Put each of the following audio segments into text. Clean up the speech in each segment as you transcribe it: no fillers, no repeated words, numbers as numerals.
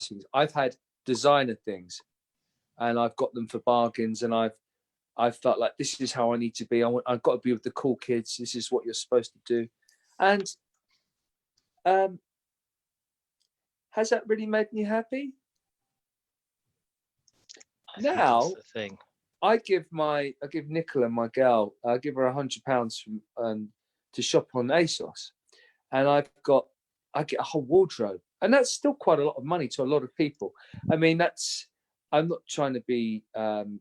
things. I've had designer things, and I've got them for bargains, and I've felt like this is how I need to be. I've got to be with the cool kids. This is what you're supposed to do. And has that really made me happy? Now that's the thing. I give Nicola, my girl, I give her £100 to shop on ASOS, and I get a whole wardrobe, and that's still quite a lot of money to a lot of people. I mean, I'm not trying to be and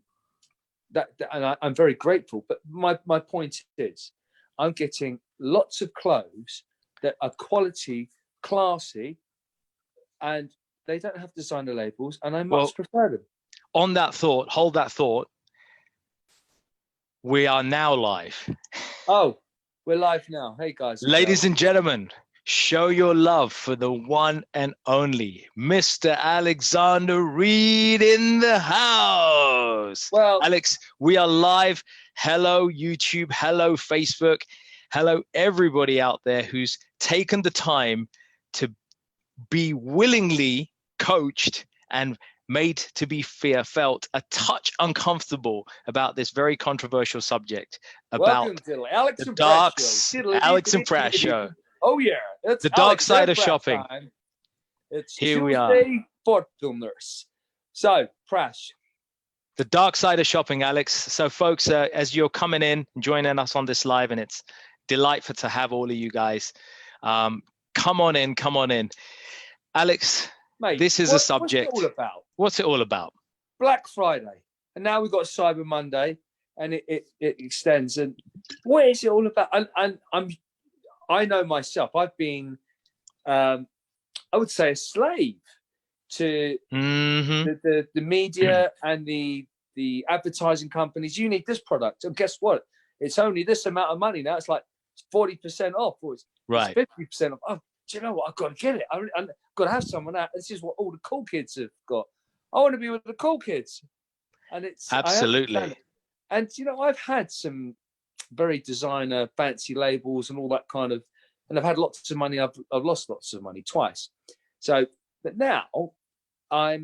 I'm very grateful, but my point is, I'm getting lots of clothes that are quality, classy, and they don't have designer labels, and I much prefer them. On that thought, hold that thought. We are now live. Oh, we're live now. Hey, guys. Ladies and gentlemen, show your love for the one and only Mr. Alexander Reid in the house. Well, Alex, we are live. Hello, YouTube. Hello, Facebook. Hello, everybody out there who's taken the time to be willingly coached and made to be felt a touch uncomfortable about this very controversial subject about to Alex the and dark Prash Alex and Prash show. Oh yeah, it's the dark side of shopping. Time. It's Here Tuesday we are. Fortuners. So Prash, the dark side of shopping, Alex. So folks, as you're coming in and joining us on this live, and it's delightful to have all of you guys. Come on in, Alex. mate, this is a subject. What's it all about? What's it all about? Black Friday, and now we've got Cyber Monday, and it extends. And what is it all about? And I know myself. I've been, I would say, a slave to the media and the advertising companies. You need this product, and guess what? It's only this amount of money now. It's like 40% off, or it's 50% off. Oh, do you know what? I've got to get it. I've got to have someone out. This is what all the cool kids have got. I want to be with the cool kids, and it's absolutely. And you know, I've had some very designer, fancy labels and all that kind of, and I've had lots of money. I've lost lots of money twice. So, but now I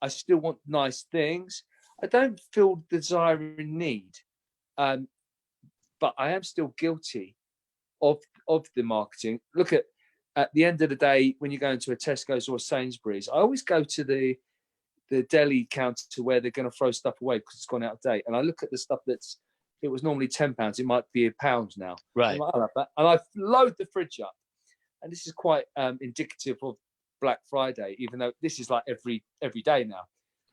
still want nice things. I don't feel desire and need, but I am still guilty of the marketing. Look at the end of the day, when you go into a Tesco's or a Sainsbury's, I always go to the deli counter where they're going to throw stuff away because it's gone out of date, and I look at the stuff it was normally £10, it might be £1 now. Right. Like, I love that. And I load the fridge up, and this is quite indicative of Black Friday, even though this is like every day now.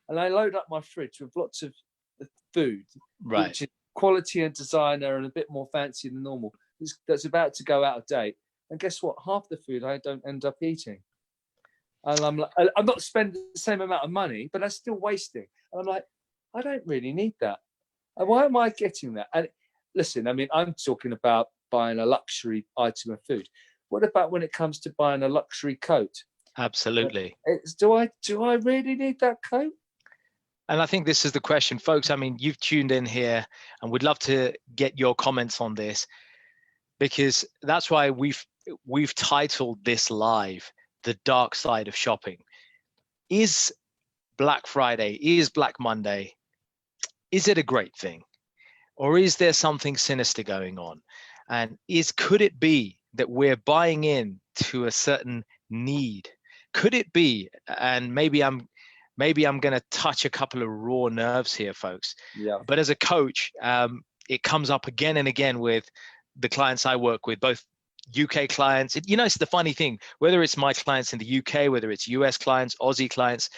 And I load up my fridge with lots of food, which is quality and designer and a bit more fancy than normal. That's about to go out of date. And guess what? Half the food I don't end up eating. And I'm like, I'm not spending the same amount of money, but I'm still wasting. And I'm like, I don't really need that. And why am I getting that? And listen, I mean, I'm talking about buying a luxury item of food. What about when it comes to buying a luxury coat? Absolutely. Do I really need that coat? And I think this is the question, folks. I mean, you've tuned in here, and we'd love to get your comments on this, because that's why we've titled this live "The Dark Side of Shopping." Is Black Friday, is Black Monday, is it a great thing, or is there something sinister going on? And could it be that we're buying in to a certain need? Could it be? And maybe I'm going to touch a couple of raw nerves here, folks. Yeah. But as a coach, it comes up again and again with the clients I work with, both UK clients. It's the funny thing, whether it's my clients in the UK, whether it's US clients, Aussie clients,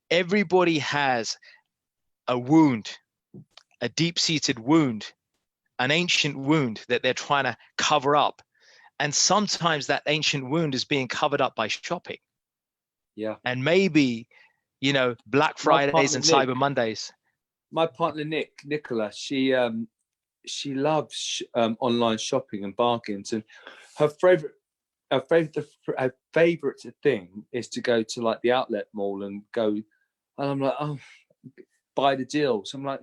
everybody has a wound, a deep-seated wound, an ancient wound that they're trying to cover up. And sometimes that ancient wound is being covered up by shopping. Yeah. And maybe, Black Fridays and Cyber Mondays. My partner Nicola, she loves online shopping and bargains, and her favorite thing is to go to like the outlet mall and go, and I'm like, oh, buy the deals. I'm like,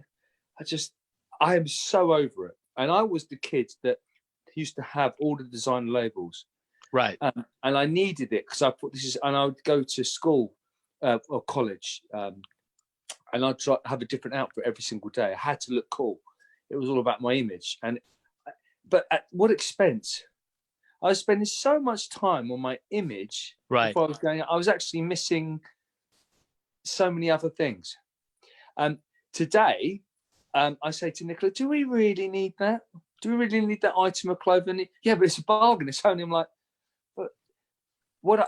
I am so over it. And I was the kid that used to have all the design labels. Right. And I needed it because I thought and I would go to school or college, and I'd try have a different outfit every single day. I had to look cool. It was all about my image, but at what expense? I was spending so much time on my image before I was going out. I was actually missing so many other things. Today, I say to Nicola, do we really need that? Do we really need that item of clothing? Yeah, but it's a bargain. It's only, I'm like, but I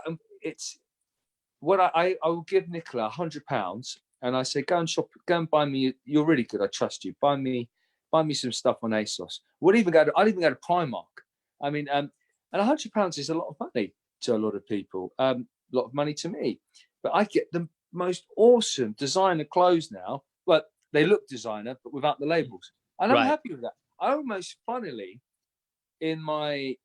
will give Nicola £100 and I say, go and shop, go and buy me, you're really good, I trust you. Buy me some stuff on ASOS. I'd even go to Primark. I mean, and £100 is a lot of money to a lot of people, a lot of money to me. But I get the most awesome designer clothes now. Well, they look designer, but without the labels. And I'm happy with that. I almost, funnily, in my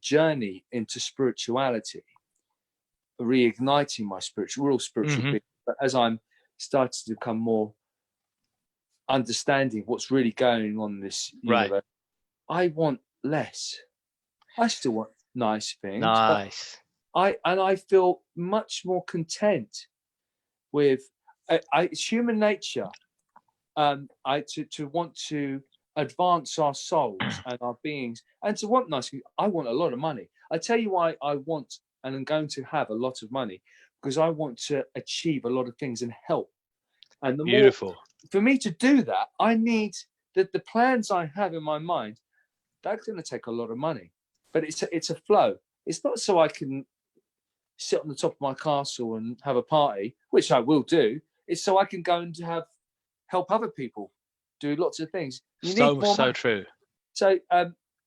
journey into spirituality, reigniting my real spiritual being, but as I'm starting to become more understanding what's really going on in this universe, I want less. I still want nice things. Nice. But I feel much more content with it's human nature. To want to advance our souls and our beings, and to want nice things. I want a lot of money. I tell you why I want and I'm going to have a lot of money, because I want to achieve a lot of things and help. And the Beautiful. more, for me to do that, I need the plans I have in my mind. That's going to take a lot of money, but it's a flow. It's not so I can sit on the top of my castle and have a party, which I will do. It's so I can go and help other people do lots of things. So true. So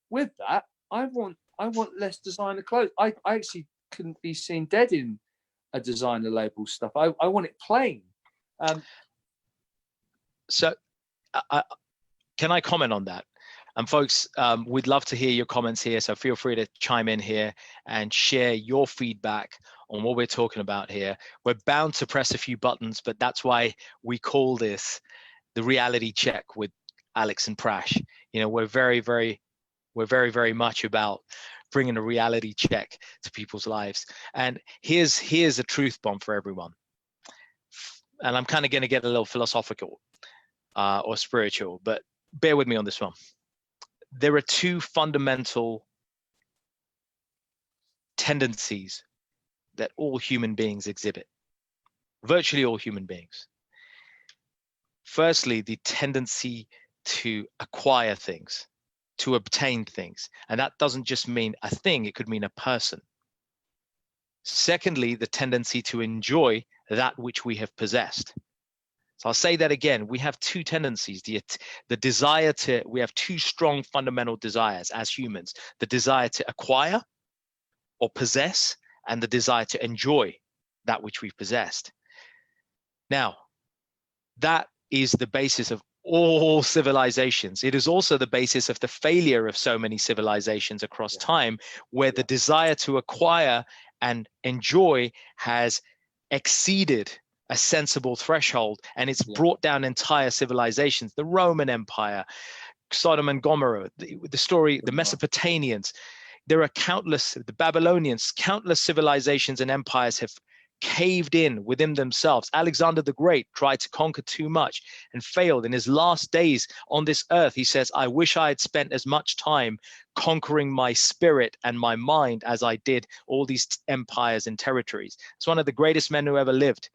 with that, I want less designer clothes. I actually couldn't be seen dead in a designer label stuff. I want it plain. So can I comment on that? And folks, we'd love to hear your comments here. So feel free to chime in here and share your feedback on what we're talking about here. We're bound to press a few buttons, but that's why we call this the reality check with Alex and Prash. You know, we're very, very much about bringing a reality check to people's lives. And here's a truth bomb for everyone. And I'm kind of going to get a little philosophical or spiritual, but bear with me on this one. There are two fundamental tendencies that all human beings exhibit, virtually all human beings. Firstly, the tendency to acquire things, to obtain things. And that doesn't just mean a thing, it could mean a person. Secondly, the tendency to enjoy that which we have possessed. So I'll say that again. We have two tendencies, the desire to, we have two strong fundamental desires as humans, the desire to acquire or possess and the desire to enjoy that which we've possessed. Now, that is the basis of all civilizations. It is also the basis of the failure of so many civilizations across time, where the desire to acquire and enjoy has exceeded a sensible threshold, and it's brought down entire civilizations. The Roman Empire, Sodom and Gomorrah, the story, the Mesopotamians, there are countless, the Babylonians, countless civilizations and empires have caved in within themselves. Alexander the Great tried to conquer too much and failed. In his last days on this earth, he says, I wish I had spent as much time conquering my spirit and my mind as I did all these empires and territories. It's one of the greatest men who ever lived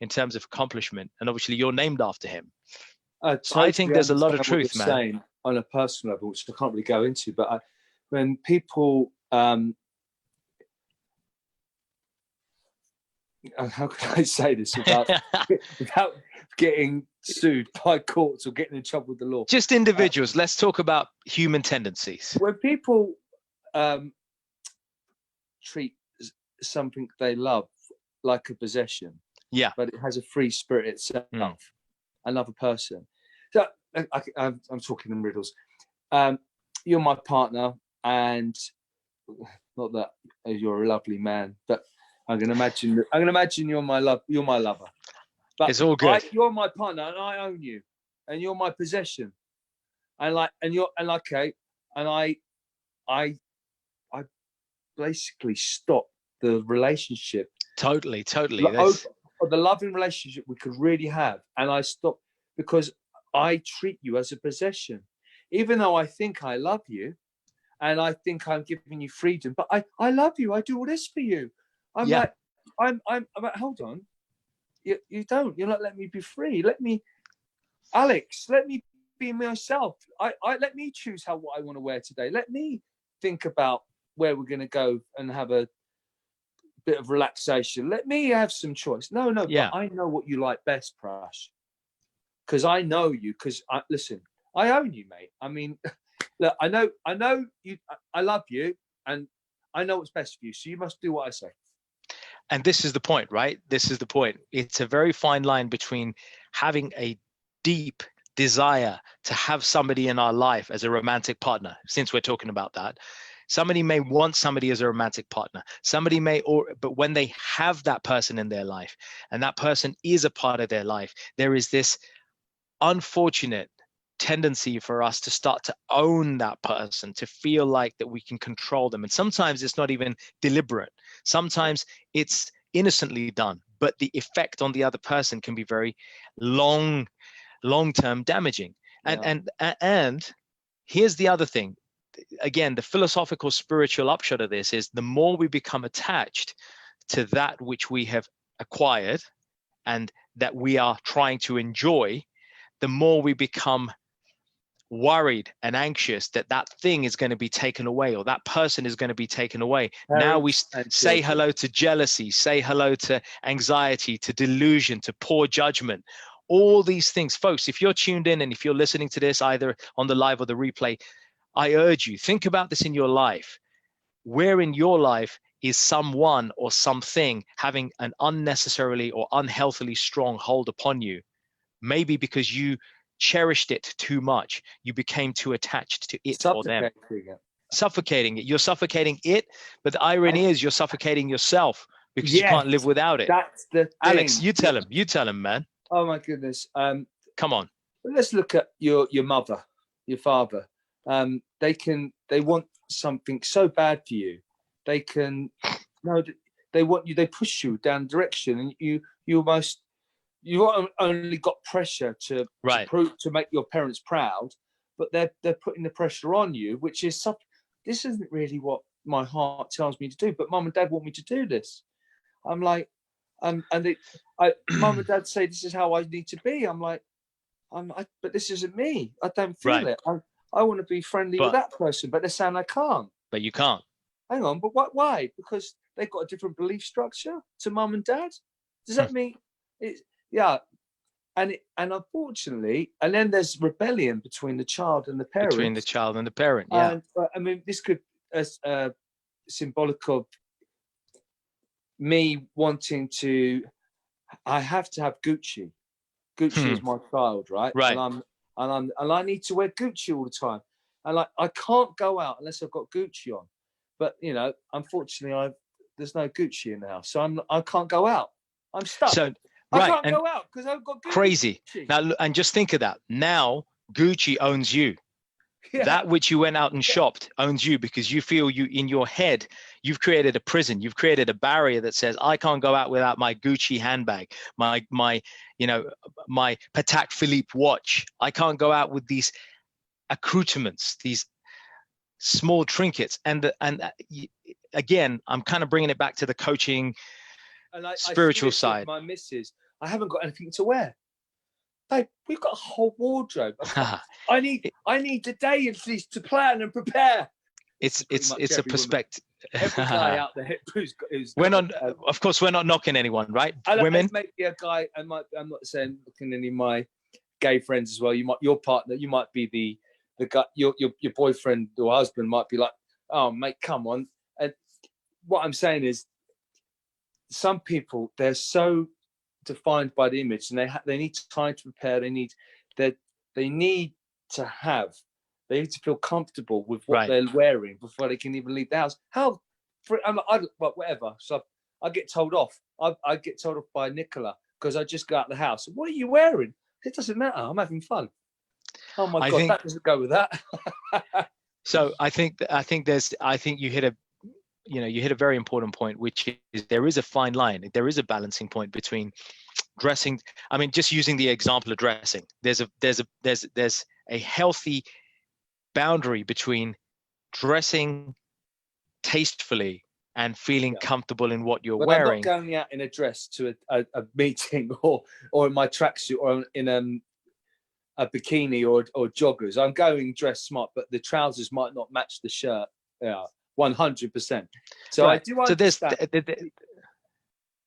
in terms of accomplishment, and obviously you're named after him. So I think there's a lot of truth, man. Saying on a personal level, which I can't really go into, but when people how can I say this without getting sued by courts or getting in trouble with the law? Just individuals. Let's talk about human tendencies. When people treat something they love like a possession, but it has a free spirit itself, another person. So I'm talking in riddles. You're my partner, and not that you're a lovely man, but I'm going to imagine you're my lover. But it's all good. You're my partner, and I own you, and you're my possession. Okay, and I basically stopped the relationship. Totally. The loving relationship we could really have, and I stopped because I treat you as a possession, even though I think I love you, and I think I'm giving you freedom. But I love you. I do all this for you. I'm like, I'm like, hold on, you don't. You're not letting me be free. Alex, let me be myself. I let me choose what I want to wear today. Let me think about where we're going to go and have a bit of relaxation. Let me have some choice. No, but I know what you like best, Prash, because I know you. Because listen, I own you, mate. I mean, look, I know you. I love you, and I know what's best for you. So you must do what I say. And this is the point, right? This is the point. It's a very fine line between having a deep desire to have somebody in our life as a romantic partner, since we're talking about that. Somebody may want somebody as a romantic partner. Somebody may, but when they have that person in their life and that person is a part of their life, there is this unfortunate tendency for us to start to own that person, to feel like that we can control them. And sometimes it's not even deliberate. Sometimes it's innocently done, but the effect on the other person can be very long-term damaging. And here's the other thing. Again, the philosophical spiritual upshot of this is the more we become attached to that which we have acquired and that we are trying to enjoy, the more we become worried and anxious that that thing is going to be taken away or that person is going to be taken away. Now we say hello to jealousy, say hello to anxiety, to delusion, to poor judgment. All these things, folks, if you're tuned in and if you're listening to this either on the live or the replay, I urge you, think about this in your life. Where in your life is someone or something having an unnecessarily or unhealthily strong hold upon you? Maybe because you cherished it too much. You became too attached to it or them. Suffocating it. You're suffocating it, but the irony is you're suffocating yourself because you can't live without it. That's the thing. Alex, you tell him. You tell him, man. Oh my goodness. Come on. Let's look at your mother, your father. They want something so bad for you. They want you. They push you down direction, and you only got pressure to make your parents proud, but they're putting the pressure on you, which is this isn't really what my heart tells me to do, but mum and dad want me to do this. I'm like, mum and dad say this is how I need to be. I'm like, but this isn't me. I don't feel it. I want to be friendly with that person, but they're saying I can't. But you can't. Hang on, but why? Because they've got a different belief structure to mum and dad. Does that mean it's and unfortunately, and then there's rebellion between the child and the parent. Between the child and the parent, yeah. And I mean, this could symbolic of me wanting to. I have to have Gucci. Gucci is my child, right? Right. And I need to wear Gucci all the time. And I can't go out unless I've got Gucci on. But unfortunately, there's no Gucci in the house, so I can't go out. I'm stuck. So I can't go out because I've got Gucci. Crazy. Now, and just think of that. Now Gucci owns you. Yeah. That which you went out and shopped owns you because you feel in your head, you've created a prison. You've created a barrier that says, I can't go out without my Gucci handbag, my Patek Philippe watch. I can't go out with these accoutrements, these small trinkets. And again, I'm kind of bringing it back to the coaching spiritual side. My missus, I haven't got anything to wear. Babe, we've got a whole wardrobe. I need the day at least to plan and prepare. It's a perspective. Every guy out there who's of course, we're not knocking anyone, right? Women, maybe a guy. I'm not saying looking any of my gay friends as well. Your partner, you might be the guy. Your boyfriend or husband might be like, oh mate, come on. And what I'm saying is, some people, they're so defined by the image, and they need time to prepare. They need to feel comfortable with what they're wearing before they can even leave the house. Whatever. So I get told off. I get told off by Nicola because I just got out of the house. What are you wearing? It doesn't matter. I'm having fun. Oh my God, that doesn't go with that. So I think you hit a very important point, which is there is a fine line. There is a balancing point between dressing. I mean, just using the example of dressing, there's a healthy boundary between dressing tastefully and feeling comfortable in what you're but wearing. I'm not going out in a dress to a meeting or in my tracksuit or in a bikini or joggers. I'm going dressed smart, but the trousers might not match the shirt. Yeah, 100%. So right. I do understand. So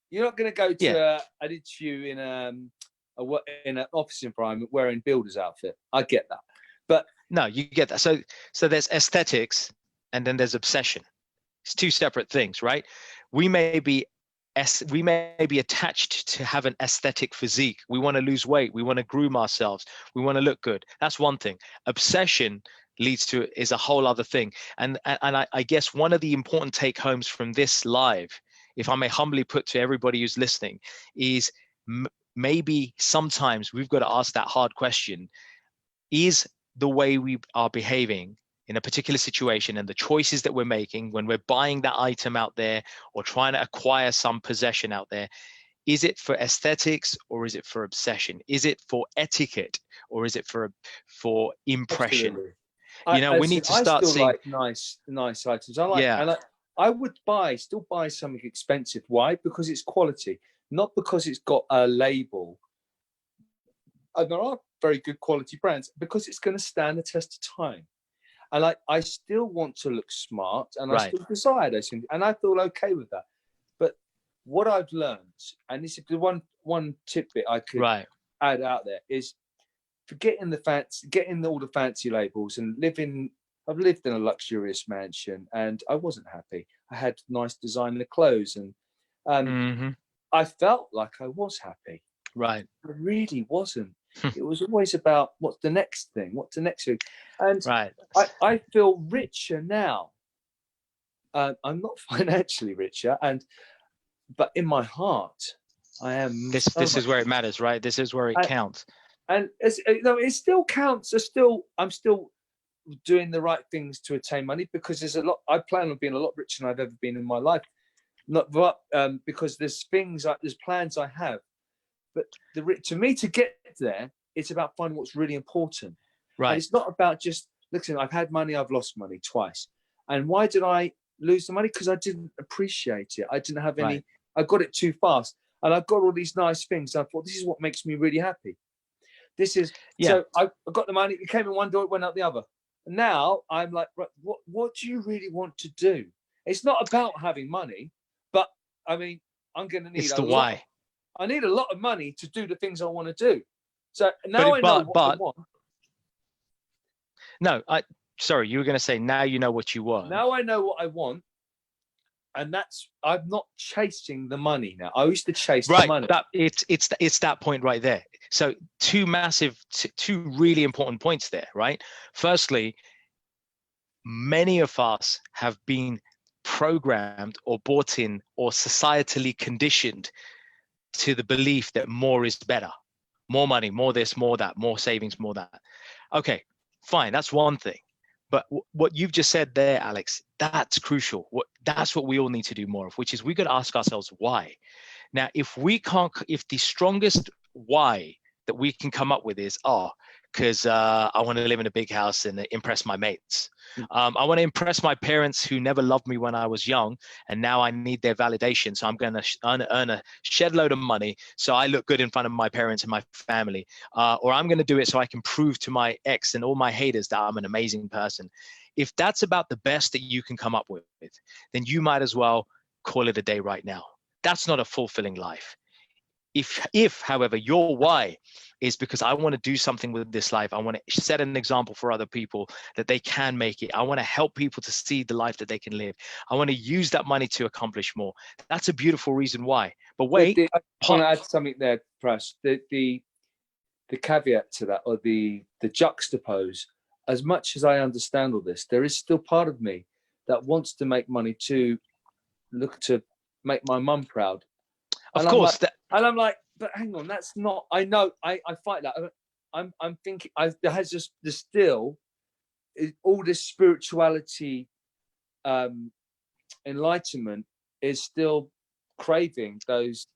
You're not going to go to an interview in an office environment wearing builder's outfit. I get that, but no, you get that. So there's aesthetics, and then there's obsession. It's two separate things, right? We may be attached to have an aesthetic physique. We want to lose weight. We want to groom ourselves. We want to look good. That's one thing. Obsession is a whole other thing. And I guess one of the important take homes from this live, if I may humbly put to everybody who's listening, is maybe sometimes we've got to ask that hard question: is the way we are behaving in a particular situation and the choices that we're making when we're buying that item out there or trying to acquire some possession out there, is it for aesthetics or is it for obsession? Is it for etiquette or is it for impression? Absolutely. We need to start seeing. Like nice items. I would still buy something expensive. Why? Because it's quality, not because it's got a label. And there are very good quality brands, because it's going to stand the test of time. And I still want to look smart, and I still desire those things, and I feel okay with that. But what I've learned, and this is the one tidbit I could add out there, is forgetting getting all the fancy labels and living. I've lived in a luxurious mansion, and I wasn't happy. I had nice designer clothes, and I felt like I was happy. Right. I really wasn't. It was always about what's the next thing, and I feel richer now. I'm not financially richer, but in my heart, I am. This is where it matters, right? This is where it counts. And it still counts. I'm still doing the right things to attain money, because there's a lot. I plan on being a lot richer than I've ever been in my life. Because there's plans I have. But to me, to get there, it's about finding what's really important. Right. And it's not about just, listen, I've had money, I've lost money twice. And why did I lose the money? Because I didn't appreciate it. I didn't have any, I got it too fast. And I've got all these nice things. I thought, this is what makes me really happy. So I got the money, it came in one door, it went out the other. And now I'm like, right, what do you really want to do? It's not about having money, but I mean, I'm going to need the why. I need a lot of money to do the things I want to do. So now I know what I want. No, sorry, you were going to say now you know what you want. Now I know what I want, and I'm not chasing the money now. I used to chase the money. It's that point right there. So two really important points there, right? Firstly, many of us have been programmed or bought in or societally conditioned to the belief that more is better. More money, more this, more that, more savings, more that. Okay, fine, that's one thing. But what you've just said there, Alex, that's crucial. That's what we all need to do more of, which is we got to ask ourselves why. Now, if the strongest why that we can come up with is, because I want to live in a big house and impress my mates. I want to impress my parents who never loved me when I was young, and now I need their validation. So I'm going to earn a shed load of money so I look good in front of my parents and my family. Or I'm going to do it so I can prove to my ex and all my haters that I'm an amazing person. If that's about the best that you can come up with, then you might as well call it a day right now. That's not a fulfilling life. If, however, your why is because I want to do something with this life, I want to set an example for other people that they can make it. I want to help people to see the life that they can live. I want to use that money to accomplish more. That's a beautiful reason why. But wait, I want to add something there, Prash. The caveat to that, or the juxtapose. As much as I understand all this, there is still part of me that wants to make money to look to make my mum proud. Of course. And I'm like, but hang on, that's not. I know. I fight that. I'm thinking. There's still all this spirituality, enlightenment is still craving those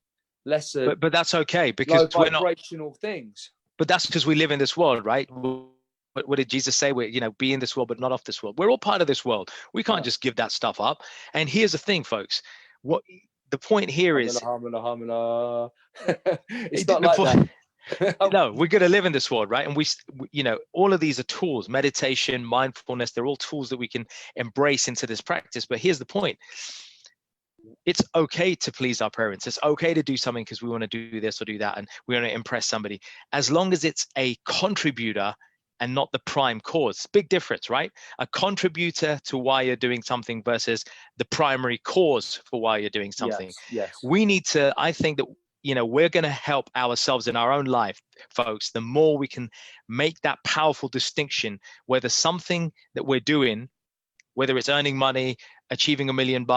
lesser, but that's okay, because low vibrational things. But that's because we live in this world, right? What did Jesus say? We're, be in this world, but not of this world. We're all part of this world. We can't just give that stuff up. And here's the thing, folks. What the point here is, it's not like that. No, we're going to live in this world, right? And we, all of these are tools: meditation, mindfulness. They're all tools that we can embrace into this practice. But here's the point: it's okay to please our parents. It's okay to do something because we want to do this or do that, and we want to impress somebody, as long as it's a contributor and not the prime cause. Big difference, right? A contributor to why you're doing something versus the primary cause for why you're doing something. Yes. We need to, I think that, we're going to help ourselves in our own life, folks. The more we can make that powerful distinction, whether something that we're doing, whether it's earning money, achieving $1 million,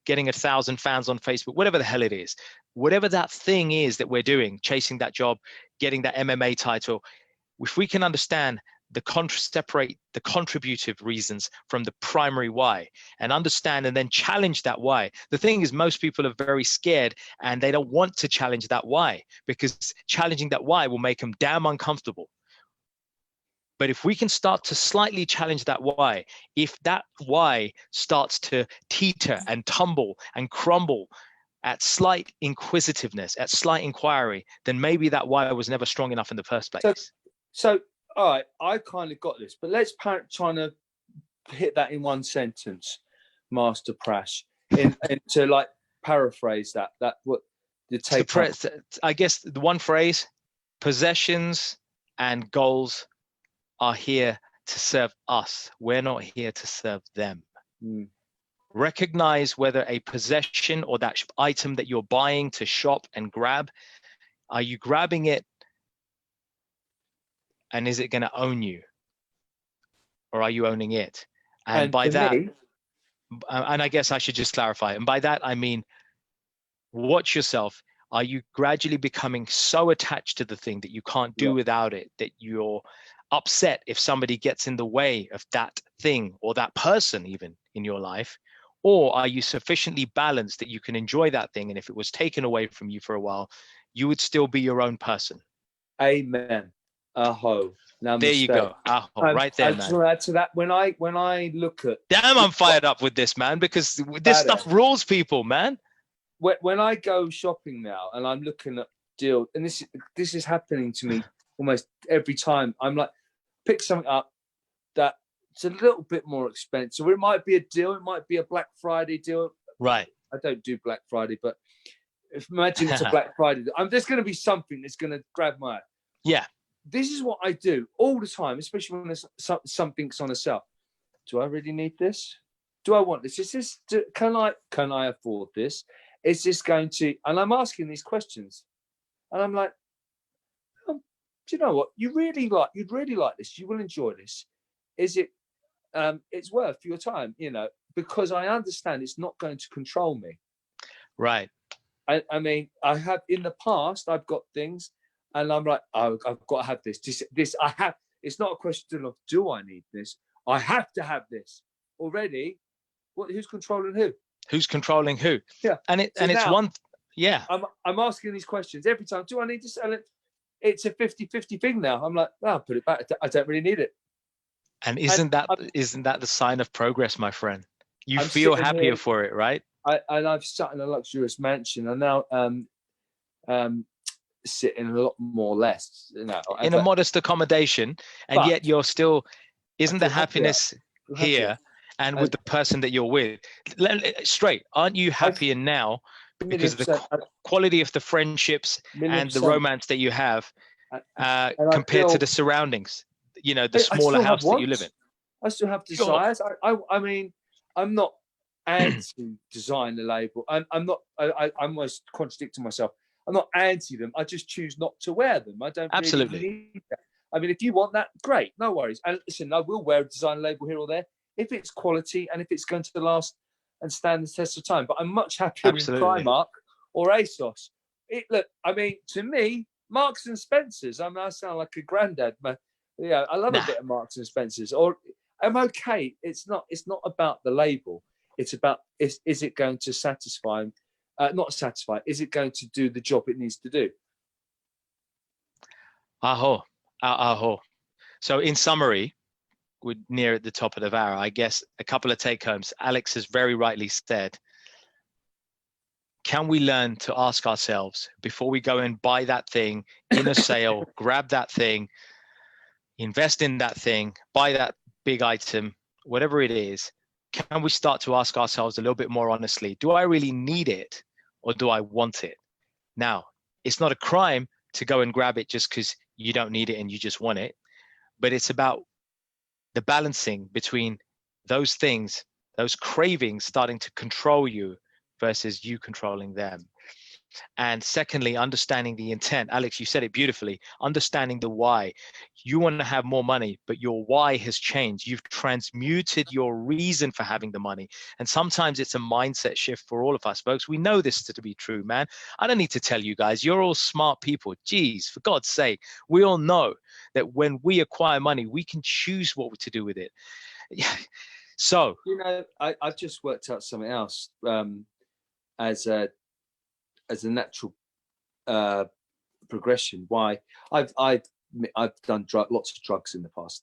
getting 1,000 fans on Facebook, whatever the hell it is, whatever that thing is that we're doing, chasing that job, getting that MMA title, if we can understand separate the contributive reasons from the primary why, and understand and then challenge that why. The thing is, most people are very scared and they don't want to challenge that why, because challenging that why will make them damn uncomfortable. But if we can start to slightly challenge that why, if that why starts to teeter and tumble and crumble at slight inquisitiveness, at slight inquiry, then maybe that why was never strong enough in the first place. So all right, I kind of got this, but let's try to hit that in one sentence, Master Prash, and to like paraphrase that what the take. I guess the one phrase: possessions and goals are here to serve us. We're not here to serve them. Recognize whether a possession or that item that you're buying to shop and grab, are you grabbing it and is it going to own you, or are you owning it? And by that, and I guess I should just clarify, and by that I mean, watch yourself. Are you gradually becoming so attached to the thing that you can't do without it, that you're upset if somebody gets in the way of that thing or that person even in your life? Or are you sufficiently balanced that you can enjoy that thing, and if it was taken away from you for a while, you would still be your own person? Amen. Aho. Namaste. There you go. Aho, right there, man. I just want to add to that, when I look at... Damn, I'm fired up with this, man, because this stuff rules people, man. When I go shopping now and I'm looking at deals, and this is happening to me almost every time, I'm like, pick something up that it's a little bit more expensive. Or it might be a deal. It might be a Black Friday deal. Right. I don't do Black Friday, but imagine it's a Black Friday. There's going to be something that's going to grab my eye. Yeah. This is what I do all the time, especially when there's something's on a sale. Do I really need this? Do I want this? Is this? Can I afford this? Is this going to? And I'm asking these questions, and I'm like, do you know what? You'd really like this. You will enjoy this. Is it? It's worth your time, because I understand it's not going to control me. Right. I mean, I have in the past. I've got things. And I'm like, oh, I've got to have this. This I have. It's not a question of do I need this. I have to have this already. Who's controlling who? Who's controlling who? Yeah. And it's one. Yeah. I'm asking these questions every time. Do I need to sell it? It's a 50-50 thing now. I'm like, I'll put it back. I don't really need it. And isn't that the sign of progress, my friend? You feel happier for it, right? I've sat in a luxurious mansion. And now sitting a lot more less, in a modest accommodation, and yet you're still, isn't the happiness here and with the person that you're with? Straight, aren't you happier now because of the quality of the friendships and the romance that you have compared to the surroundings, the smaller house that you live in? I still have desires. I mean, I'm not anti-design the label. I'm not. I almost contradicting myself. I'm not anti them. I just choose not to wear them. I don't absolutely really need that. I mean, if you want that, great, no worries. And listen, I will wear a design label here or there if it's quality and if it's going to last and stand the test of time. But I'm much happier with Primark or ASOS. Look, I mean, to me, Marks and Spencers. I mean, I sound like a granddad, but I love a bit of Marks and Spencers. Or I'm okay. It's not about the label. It's about, is it going to satisfy, not satisfy, is it going to do the job it needs to do? Aho, aho. So in summary, we're near at the top of the hour. I guess a couple of take homes. Alex has very rightly said, can we learn to ask ourselves before we go and buy that thing in a sale, grab that thing, invest in that thing, buy that big item, whatever it is, can we start to ask ourselves a little bit more honestly, do I really need it or do I want it? Now, it's not a crime to go and grab it just because you don't need it and you just want it, but it's about the balancing between those things, those cravings starting to control you versus you controlling them. And secondly, understanding the intent. Alex, you said it beautifully, understanding the why. You want to have more money, but your why has changed. You've transmuted your reason for having the money. And sometimes it's a mindset shift for all of us, folks. We know this to be true, man. I don't need to tell you guys, you're all smart people. Geez, for God's sake, we all know that when we acquire money, we can choose what to do with it. So, you know, I've just worked out something else as a natural progression. Why I've done lots of drugs in the past.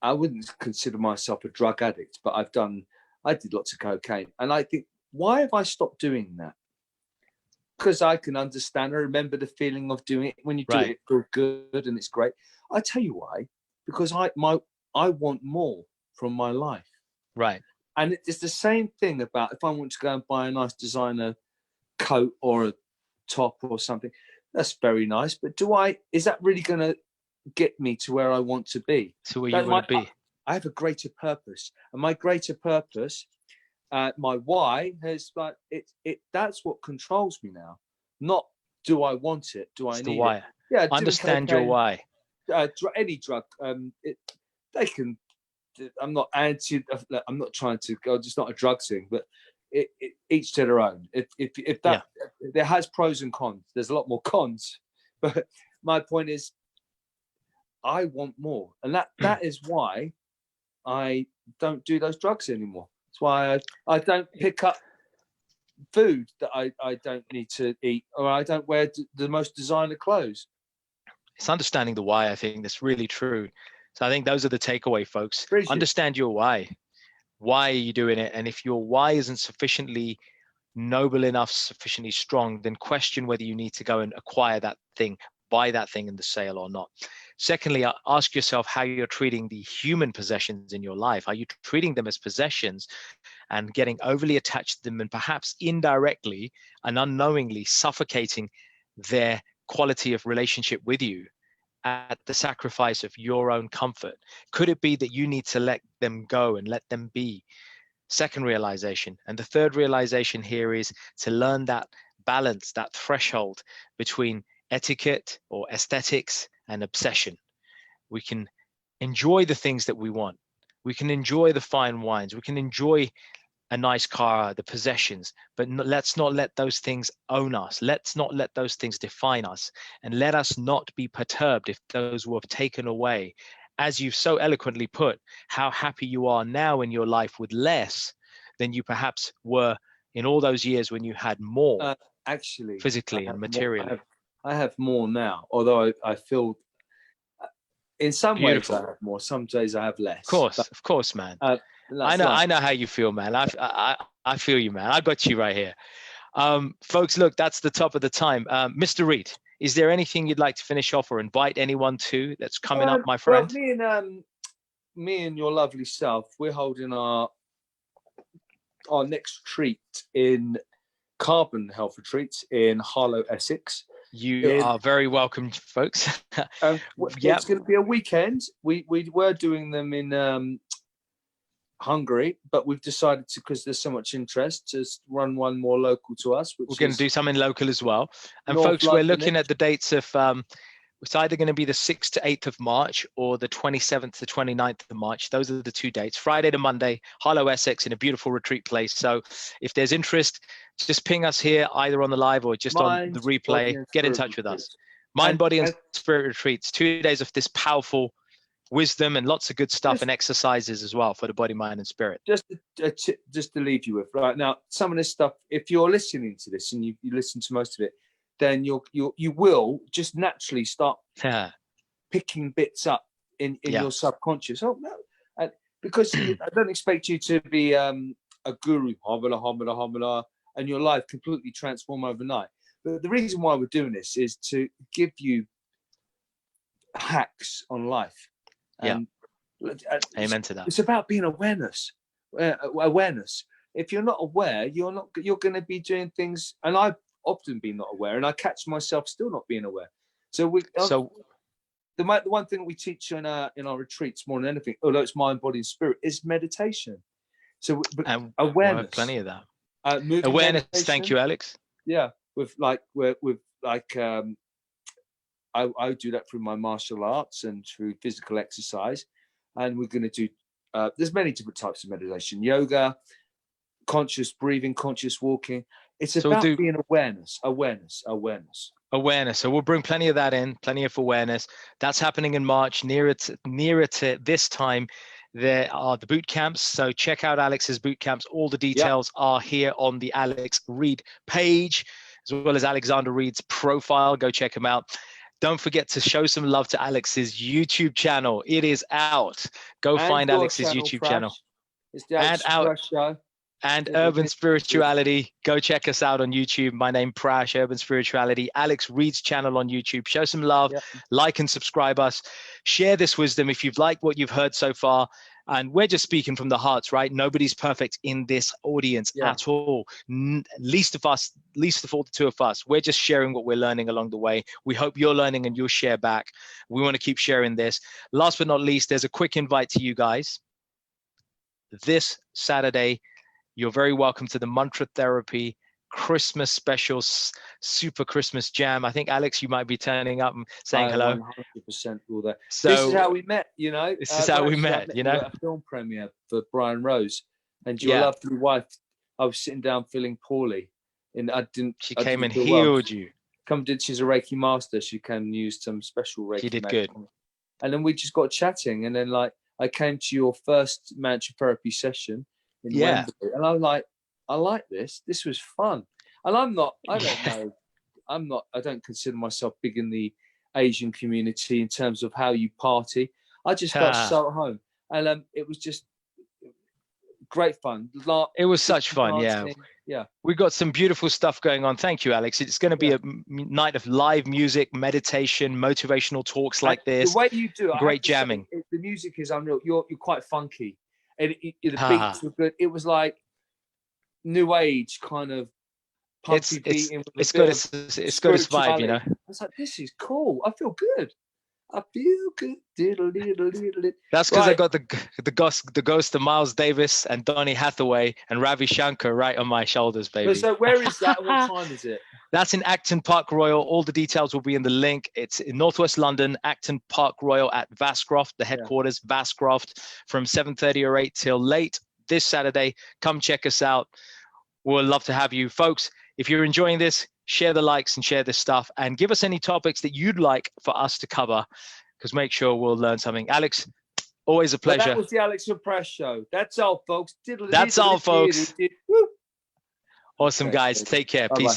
I wouldn't consider myself a drug addict, but I did lots of cocaine, and I think, why have I stopped doing that? Because I can understand. I remember the feeling of doing it. When you do it, it feels good and it's great. I tell you why. Because I want more from my life. Right. And it's the same thing about if I want to go and buy a nice designer coat or a top or something, that's very nice, but is that really going to get me to where I want to be? To where you want to be. I have a greater purpose, and my greater purpose, my why, has like that's what controls me now. Not do I want it, do I need it? Yeah, understand your why. Any drug, they can. I'm not trying to go. It's not a drug thing, but each to their own. If that there has pros and cons. There's a lot more cons, but my point is, I want more, and that is why I don't do those drugs anymore. That's why I don't pick up food that I don't need to eat, or I don't wear the most designer clothes. It's understanding the why. I think that's really true. So I think those are the takeaway, folks. Understand your why. Why are you doing it? And if your why isn't sufficiently noble enough, sufficiently strong, then question whether you need to go and acquire that thing, buy that thing in the sale or not. Secondly, ask yourself how you're treating the human possessions in your life. Are you treating them as possessions and getting overly attached to them, and perhaps indirectly and unknowingly suffocating their quality of relationship with you at the sacrifice of your own comfort? Could it be that you need to let them go and let them be? Second realization. And the third realization here is to learn that balance, that threshold between etiquette or aesthetics and obsession. We can enjoy the things that we want. We can enjoy the fine wines. We can enjoy a nice car, the possessions, but let's not let those things own us. Let's not let those things define us, and let us not be perturbed if those were taken away. As you've so eloquently put, how happy you are now in your life with less than you perhaps were in all those years when you had more, actually, physically and materially. I have more now, although I feel in some ways I have more, some days I have less. Of course, man. I know how you feel, man. I feel you, man. I got you right here. Folks, look, that's the top of the time. Mr. Reid, is there anything you'd like to finish off or invite anyone to that's coming up, my friend? Well, me and your lovely self, we're holding our next retreat in Carbon Health Retreats in Harlow, Essex. You are very welcome, folks. It's going to be a weekend. We were doing them in Hungary, but we've decided to, because there's so much interest, to run one more local to us. We're going to do something local as well. And North folks, London, we're looking at the dates of it's either going to be the 6th to 8th of March or the 27th to 29th of March. Those are the two dates, Friday to Monday, Harlow, Essex, in a beautiful retreat place. So if there's interest, just ping us here, either on the live or just on the replay. Get in touch with us. Mind, Body and Spirit Retreats, 2 days of this powerful wisdom and lots of good stuff and exercises as well for the body, mind, and spirit. Just to leave you with right now, some of this stuff, if you're listening to this and you listen to most of it, then you will just naturally start picking bits up in your subconscious. Oh no, because I don't expect you to be a guru, and your life completely transform overnight. But the reason why we're doing this is to give you hacks on life. And amen to that. It's about being awareness. If you're not aware, you're going to be doing things. And I've often been not aware, and I catch myself still not being aware. So the one thing we teach in our retreats more than anything, although it's mind, body, and spirit, is meditation. So awareness, plenty of that. Awareness. Thank you, Alex. Yeah, I do that through my martial arts and through physical exercise, and we're going to do. There's many different types of meditation: yoga, conscious breathing, conscious walking. It's about being awareness. So we'll bring plenty of that in, plenty of awareness. That's happening in March, nearer to this time. There are the boot camps. So check out Alex's boot camps. All the details are here on the Alex Reid page, as well as Alexander Reid's profile. Go check him out. Don't forget to show some love to Alex's YouTube channel. It is out. Go find Alex's YouTube channel. It's the Alex Prash Show. And Urban Spirituality. Go check us out on YouTube. My name Prash, Urban Spirituality. Alex Reid's channel on YouTube. Show some love, like and subscribe us. Share this wisdom if you've liked what you've heard so far. And we're just speaking from the hearts, right? Nobody's perfect in this audience at all. Least of all the two of us. We're just sharing what we're learning along the way. We hope you're learning and you'll share back. We want to keep sharing this. Last but not least, there's a quick invite to you guys. This Saturday, you're very welcome to the Mantra Therapy Christmas special, super Christmas jam. I think, Alex, you might be turning up and saying hello. 100% all there. So this is how we met, you know. This is how we met, you know. At a film premiere for Brian Rose, and your lovely wife. I was sitting down feeling poorly, and She came and healed you. She's a Reiki master. She came and used some special Reiki. She did good. And then we just got chatting, and then I came to your first mantra therapy session in Wembley, and I was like, I like this. This was fun. And I don't consider myself big in the Asian community in terms of how you party. I just felt so at home. And it was just great fun. It was such fun, yeah. We got some beautiful stuff going on. Thank you, Alex. It's going to be a night of live music, meditation, motivational talks like this. The way you do it, great jamming. The music is unreal. You're quite funky. And the beats were good. It was like new age kind of pumpy beating. It's got its vibe, you know. I was like, this is cool. I feel good. I feel good. That's because I got the ghost of Miles Davis and Donny Hathaway and Ravi Shankar right on my shoulders, baby. So where is that? What time is it? That's in Acton Park Royal. All the details will be in the link. It's in Northwest London, Acton Park Royal at Vascroft, the headquarters, Vascroft, from 7:30 or 8 till late this Saturday. Come check us out. We'll love to have you. Folks, if you're enjoying this, share the likes and share this stuff, and give us any topics that you'd like for us to cover, because make sure we'll learn something. Alex, always a pleasure. That was the Alex and Prash Show. That's all, folks. That's all, folks. Awesome, guys. Take care. Peace out.